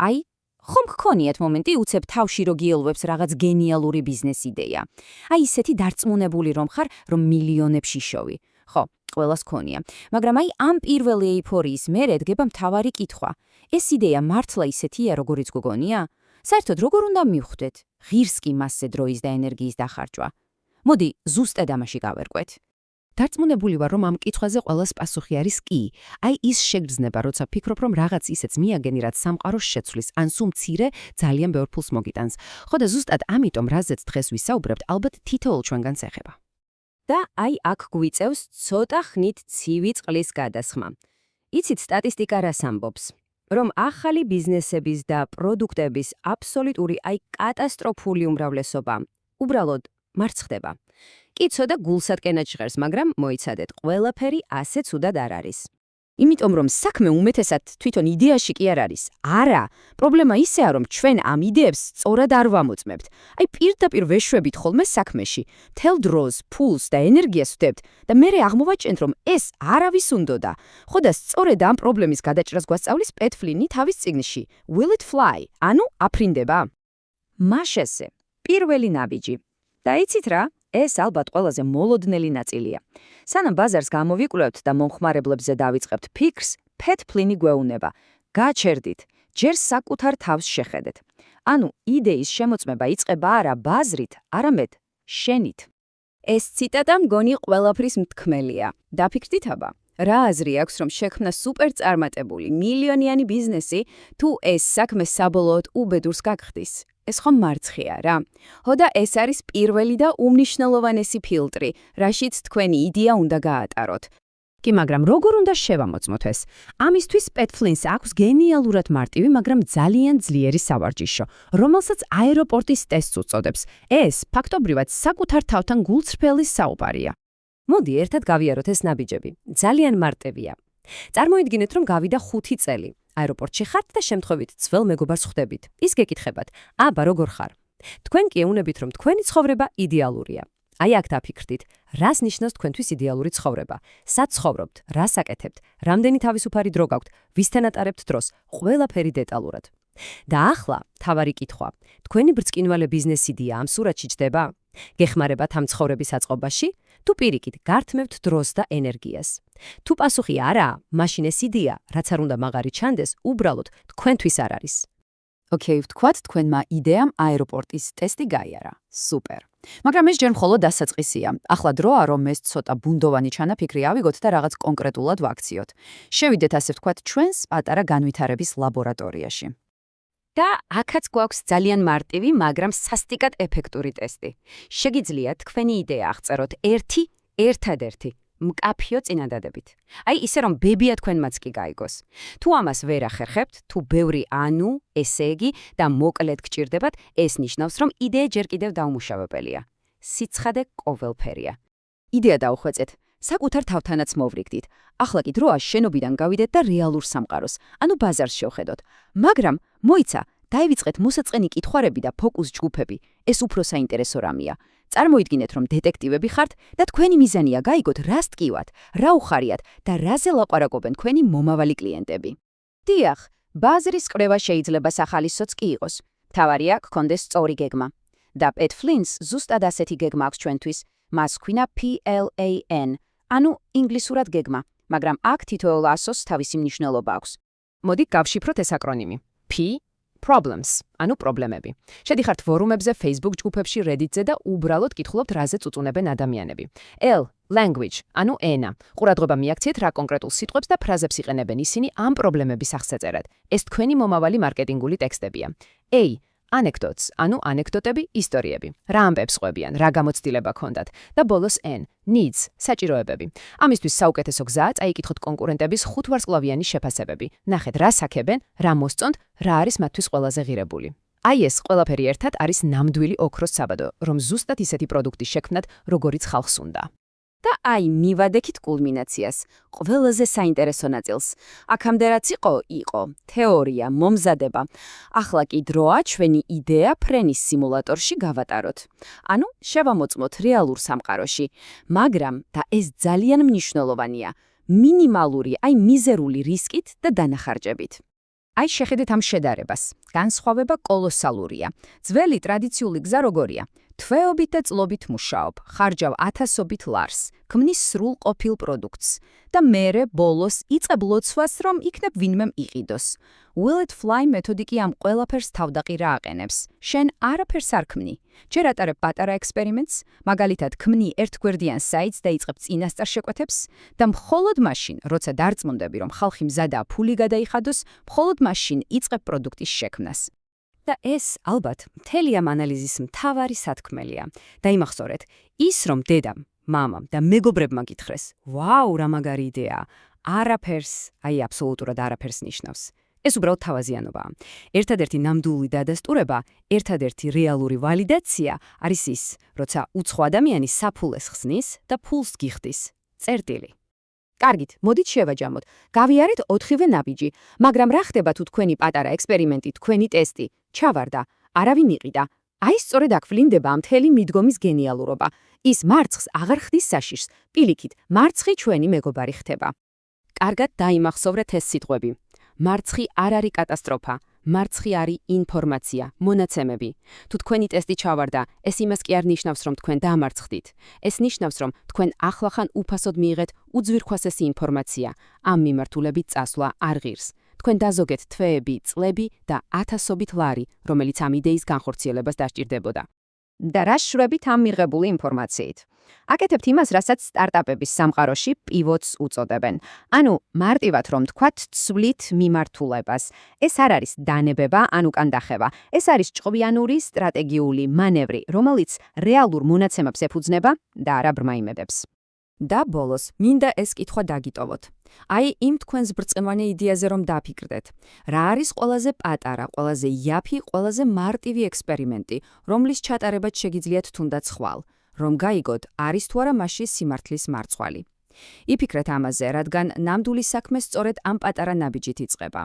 აი, ხომ გქონიათ მომენტი უცებ თავში რო გიელვებს რაღაც გენიალური ბიზნეს იდეა. აი ისეთი დარწმუნებული რომ ხარ, რომ მილიონებში შოვი. ხო, ყველას ქონია. მაგრამ აი ამ პირველი ეიფორიის მერე დგება მთავარი კითხვა. ეს იდეა მართლა ისეთია, როგორიც გგონია? საერთოდ როგორ უნდა მივხვდეთ? ღირს კი მასზე დროის და ენერგიის დახარჯვა. მოდი, ზუსტად ამაში გავერკვეთ. დარწმუნებული ვარ, რომ ამ კითხვაზე ყველას პასუხი არის კი. აი ის შეგრძნება, როცა ფიქრობ, რომ რაღაც ისეთს მიაგენი, რაც სამყაროს შეცვლის, ან სულ მცირე ძალიან ბევრ ფულს მოგიტანს. ხო და ზუსტად ამიტომ, რაზეც დღეს ვისაუბრებთ, ალბათ თითოეულ ჩვენგანს ეხება. და აი აქ გვიწევს ცოტა ხნით ცივი წყლის გადასხმა. იცით სტატისტიკა რას ამბობს? რომ ახალი ბიზნესების და პროდუქტების აბსოლუტური აი კატასტროფული უმრავლესობა უბრალოდ მარცხდება. კი ცოტა გულსატკენად ჟღერს, მაგრამ მოიცადეთ, ყველაფერი ასე ცუდად არ არის. იმიტომ რომ საქმე უმეტესად თვითონ იდეაში კი არ არის. არა, პრობლემა ისეა, რომ ჩვენ ამ იდეებს სწორად არ ვამოწმებთ. აი პირდაპირ ვეშვებით ხოლმე საქმეში, მთელ დროს, ფულს და ენერგიას ვდებთ და მერე აღმოვაჩენთ, რომ ეს არავის უნდოდა. ხო და სწორედ ამ პრობლემის გადაჭრას გვასწავლის პეტ ფლინი თავის წიგნში Will it fly? ანუ აფრინდება? მაშასე, პირველი ნაბიჯი. და იცით რა? ეს ალბათ ყველაზე მოლოდნელი ნაწილია. სანამ ბაზარს გამოვიკვლევთ და მომხმარებლებზე დავიწყებთ ფიქრს, პეტ ფლინი გვეუბნება. გაჩერდით, ჯერ საკუთარ თავს შეხედეთ. ანუ იდეის შემოწმება იწყება არა ბაზრით, არამედ შენით. ეს ციტატა მგონი ყველაფრის მთქმელია. დაფიქრდით აბა. რა აზრი აქვს, რომ შექმნა სუპერწარმატებული, მილიონიანი ბიზნესი, თუ ეს საქმე საბოლოოდ უბედურს გაგხდის? ეს ხომ მარცხია რა. ხო და ეს არის პირველი და უმნიშვნელოვანესი ფილტრი, რაშიც თქვენი იდეა უნდა გაატაროთ. კი, მაგრამ როგორ უნდა შევამოწმოთ ეს? ამისთვის პეტ ფლინს აქვს გენიალურად მარტივი, მაგრამ ძალიან ძლიერი სავარჯიშო, რომელსაც აეროპორტის ტესტს უწოდებს. ეს ფაქტობრივად საკუთარ თავთან გულწრფელის საუბარია. მოდი, ერთად გავიაროთ ეს ნაბიჯები. ძალიან მარტივია. წარმოიდგინეთ, რომ გავიდა 5 წელი. აეროპორტში ხართ და შემთხვევით ძველ მეგობარს ხვდებით. ის გეკითხებათ: აბა, როგორ ხარ? თქვენ კი ეუბნებით, რომ თქვენი ცხოვრება იდეალურია. აი აქ დაფიქრდით, რას ნიშნავს თქვენთვის იდეალური ცხოვრება? სად ცხოვრობთ? რას აკეთებთ? რამდენი თავისუფალი დრო გაქვთ? ვისთან ატარებთ დროს? ყველაფერი დეტალურად. და ახლა თავარი კითხვა. თქვენი ბრწყინვალე ბიზნეს იდეა ამ სურათში ჯდება? გეხმარებათ ამ ცხოვრების აწყობაში? თუ პირიქით, გართმევთ დროს და ენერგიას. თუ პასუხი არაა, მაშინ ეს იდეა, რაც არ უნდა მაღარი ჩანდეს, უბრალოდ თქვენთვის არ არის. ოკეი, ვთქვათ, თქვენმა იდეამ აეროპორტის ტესტი გაიარა. სუპერ. მაგრამ ეს ჯერ მხოლოდ დასაწყისია. ახლა დროა, რომ ეს ცოტა ბუნდოვანი ჩანაფიქრი ავიგოთ და რაღაც კონკრეტულად ვაქციოთ. შევიდეთ, ასე ვთქვათ, ჩვენს პატარა განვითარების ლაბორატორიაში. და აქაც გვაქვს ძალიან მარტივი, მაგრამ სასტიკად ეფექტური ტესტი. შეგიძლიათ თქვენი იდეა აღწეროთ ერთადერთი, მკაფიო წინადადებით. აი ისე რომ ბებია თქვენმაც კი გაიგოს. თუ ამას ვერ ახერხებთ, თუ ბევრი ანუ, ესე იგი და მოკლედ გჭირდებათ, ეს ნიშნავს, რომ იდეა ჯერ კიდევ დაუმუშავებელია. სიცხადე ყოველფერია. იდეა დაუხვეწეთ. საკუთარ თავთანაც მოვრიგდით. ახლა კი დროა შენობიდან გავიდეთ და რეალურ სამყაროს, ანუ ბაზარს შევხედოთ. მაგრამ მოიცა, დაივიწყეთ მოსაწყენი კითხვარები და ფოკუს ჯგუფები. ეს უფრო საინტერესო რამეა. წარმოიდგინეთ, რომ დეტექტივები ხართ და თქვენი მიზანია გაიგოთ, რას ტკივათ, რა უხარიათ და რაზე ლაპარაკობენ თქვენი მომავალი კლიენტები. დიახ, ბაზრის კვლევა შეიძლება სახალისოც კი იყოს. მთავარია გქონდეს სწორი გეგმა. და პეტ ფლინს ზუსტად ასეთი გეგმა აქვს ჩვენთვის. მას ქვინა PLAN. ანუ ინგლისურად გეგმა, მაგრამ აქ თითოეულ ასოს თავისი მნიშვნელობა აქვს. მოდი გავშიფროთ ეს აკრონიმი. P problems, ანუ პრობლემები. შედიხართ ფორუმებზე, Facebook ჯგუფებში, Reddit-ზე და უბრალოდ კითხულობთ, რაზე წუწუნებენ ადამიანები. L language, ანუ ენა. ყურადღება მიაქციეთ, რა კონკრეტულ სიტყვებს და ფრაზებს იყენებენ ისინი ამ პრობლემების აღსაწერად. ეს თქვენი მომავალი მარკეტინგული ტექსტებია. A anecdotes, ანუ ანეკდოტები, ისტორიები. რა ამბებს ყვებიან, რა გამოცდილება ქონდათ და ბოლოს N needs, საჭიროებები. ამისთვის საუკეთესო გზაა წაიკითხოთ კონკურენტების 5 ვარსკვლავიანი შეფასებები. ნახეთ, რა საკებენ, რა მოსწონთ, რა არის მათთვის ყველაზე ღირებული. აი ეს ყველაფერი ერთად არის ნამდვილი ოქროს საბადო, რომ ზუსტად ისეთი პროდუქტი შექმნათ, როგორიც ხალხს უნდა. და აი მივადექით კულმინაციას, ყველაზე საინტერესო ნაწილს. აქამდე რაც იყო თეორია, მომზადება. ახლა კი დროა ჩვენი იდეა ფრენის სიმულატორში გავატაროთ. ანუ შევამოწმოთ რეალურ სამყაროში, მაგრამ და ეს ძალიან მნიშვნელოვანია, მინიმალური, აი მიზერული რისკით და დანახარჯებით. აი შეხედეთ ამ შედარებას. განსხვავება კოლოსალურია. ძველი ტრადიციული გზა როგორია? თვეობით და წლობით მუშაობ, ხარჯავ ათასობით ლარს, ქმნის სრულ ყოფილ პროდუქტს და მერე ბოლოს იწყებ ლოცვას, რომ იქნებ ვინმემ იყიდოს. Will it fly მეთოდი კი ამ ყველაფერს თავდაყირა აყენებს. შენ არაფერს არ ქმნი. ჯერ ატარებ პატარა ექსპერიმენტს, მაგალითად ქმნი ერთგვერდიან საიტს და იწყებ წინასწარ შეკვეთებს და მხოლოდ მაშინ, როცა დარწმუნდები, რომ ხალხი მზადაა ფული გადაიხადოს, მხოლოდ მაშინ იწყებ პროდუქტის შექმნას. და ეს ალბათ მთელი ამ ანალიზის მთავარი სათქმელია. დაიმახსოვრეთ, ის რომ დედამ, მამამ და მეგობრებმა გითხრეს, ვაუ, რა მაგარი იდეაა, არაფერს, აი აბსოლუტურად არაფერს ნიშნავს. ეს უბრალოდ თავაზიანობაა. ერთადერთი ნამდვილი დადასტურება, ერთადერთი რეალური ვალიდაცია არის ის, როცა უცხო ადამიანი საფულეს ხსნის და ფულს გიხდის. წერტილი. კარგით, მოდით შევაჯამოთ. გავიარეთ 4-ვე ნაბიჯი, მაგრამ რა ხდება თუ თქვენი პატარა ექსპერიმენტი, თქვენი ტესტი ჩავარდა, არავინ იყიდა? აი სწორედ აქ ვლინდება ამ მთელი მიდგომის გენიალურობა. ის მარცხს აღარ ხდის საშიშს, პირიქით, მარცხი ჩვენი მეგობარი ხდება. კარგად დაიმახსოვრეთ ეს სიტყვები. მარცხი არ არის კატასტროფა, მარცხი არის ინფორმაცია, მონაცემები. თუ თქვენი ტესტი ჩავარდა, ეს იმას კი არ ნიშნავს, რომ თქვენ დაამარცხდით. ეს ნიშნავს, რომ თქვენ ახლახან უფასოდ მიიღეთ უძვირქვასესი ინფორმაცია. ამ მიმართულებით წასვლა არ ღირს. თქვენ დაზოგეთ თვეები, წლები და ათასობით ლარი, რომელიც ამ იდეის განხორციელებას დასჭირდებოდა. და რა შრებით ამ მიღებული ინფორმაციით? აკეთებთ იმას, რასაც სტარტაპების სამყაროში პივოტს უწოდებენ. ანუ მარტივად რომ თქვათ, ცვლით მიმართულებას. ეს არ არის დანებება, ან უკან დახევა. ეს არის ჭკვიანური სტრატეგიული მანევრი, რომელიც რეალურ მონაცემებს ეფუძნება და არა ბრმაიმედებს. და ბოლოს, მინდა ეს კითხვა დაგიტოვოთ. აი იმ თქვენს ბრწყინვალე იდეაზე რომ დაფიქრდეთ. რა არის ყველაზე პატარა, ყველაზე იაფი, ყველაზე მარტივი ექსპერიმენტი, რომლის ჩატარებაც შეგიძლიათ თუნდაც ხვალ, რომ გაიგოთ, არის თუ არა მასში სიმართლის მარცვალი. იფიქრეთ ამაზე, რადგან ნამდვილი საქმე სწორედ ამ პატარა ნაბიჯით იწყება.